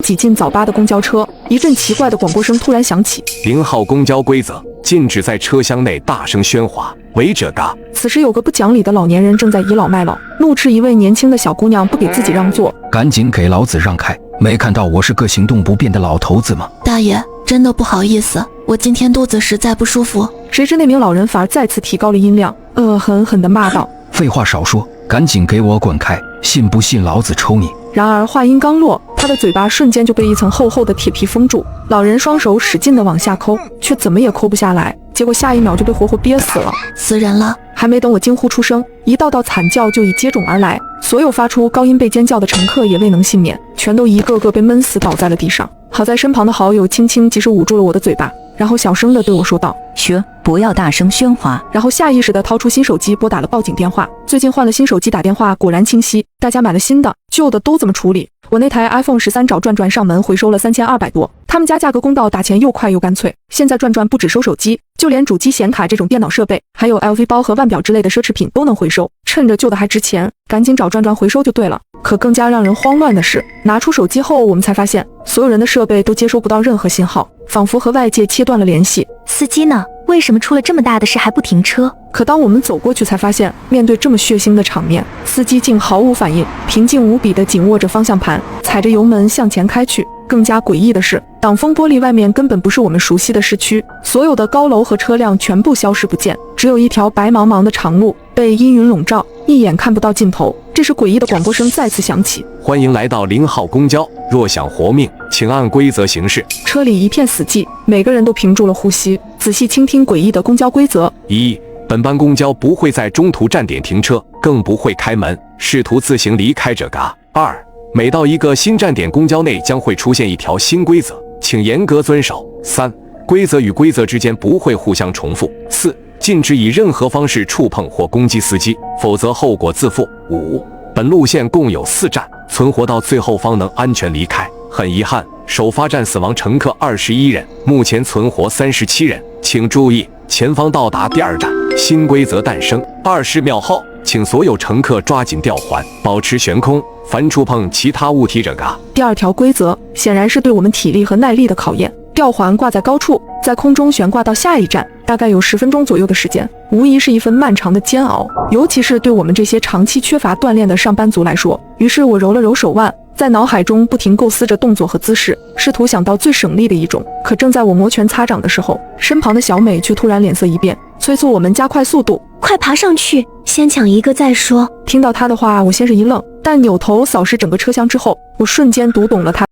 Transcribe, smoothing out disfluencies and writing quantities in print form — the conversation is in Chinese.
挤进早八的公交车，一阵奇怪的广播声突然响起：0号公交规则，禁止在车厢内大声喧哗，违者嘎。此时有个不讲理的老年人正在倚老卖老，怒斥一位年轻的小姑娘不给自己让座。赶紧给老子让开！没看到我是个行动不便的老头子吗？大爷，真的不好意思，我今天肚子实在不舒服。谁知那名老人反而再次提高了音量，狠狠地骂道：废话少说，赶紧给我滚开！信不信老子抽你！然而话音刚落，他的嘴巴瞬间就被一层厚厚的铁皮封住。老人双手使劲地往下抠，却怎么也抠不下来，结果下一秒就被活活憋死了。死人了！还没等我惊呼出声，一道道惨叫就已接踵而来。所有发出高音被尖叫的乘客也未能幸免，全都一个个被闷死倒在了地上。好在身旁的好友轻轻及时捂住了我的嘴巴，然后小声地对我说道：嘘，不要大声喧哗。然后下意识地掏出新手机拨打了报警电话。最近换了新手机，打电话果然清晰，大家买了新的，旧的都这么处理。我那台 iPhone 13找转转上门回收了3200多，他们家价格公道，打钱又快又干脆。现在转转不只收手机，就连主机、显卡这种电脑设备，还有 LV 包和腕表之类的奢侈品都能回收。趁着旧的还值钱，赶紧找转转回收就对了。可更加让人慌乱的是，拿出手机后，我们才发现所有人的设备都接收不到任何信号，仿佛和外界切断了联系。司机呢？为什么出了这么大的事还不停车？可当我们走过去才发现，面对这么血腥的场面，司机竟毫无反应，平静无比地紧握着方向盘，踩着油门向前开去。更加诡异的是，挡风玻璃外面根本不是我们熟悉的市区，所有的高楼和车辆全部消失不见，只有一条白茫茫的长路被阴云笼罩，一眼看不到尽头。这时诡异的广播声再次响起：欢迎来到0号公交，若想活命，请按规则行事。车里一片死寂，每个人都屏住了呼吸，仔细倾听诡异的公交规则。1. 本班公交不会在中途站点停车，更不会开门，试图自行离开者嘎。2. 每到一个新站点，公交内将会出现一条新规则，请严格遵守。3. 规则与规则之间不会互相重复。4. 禁止以任何方式触碰或攻击司机，否则后果自负。5. 本路线共有4站，存活到最后方能安全离开。很遗憾，首发站死亡乘客21人，目前存活37人。请注意，前方到达第2站，新规则诞生。20秒后，请所有乘客抓紧吊环，保持悬空，凡触碰其他物体者嘎。第2条规则显然是对我们体力和耐力的考验。吊环挂在高处，在空中悬挂到下一站，大概有10分钟左右的时间，无疑是一份漫长的煎熬，尤其是对我们这些长期缺乏锻炼的上班族来说。于是我揉了揉手腕，在脑海中不停构思着动作和姿势，试图想到最省力的一种。可正在我摩拳擦掌的时候，身旁的小美却突然脸色一变，催促我们加快速度。快爬上去，先抢一个再说。听到她的话，我先是一愣，但扭头扫视整个车厢之后，我瞬间读懂了她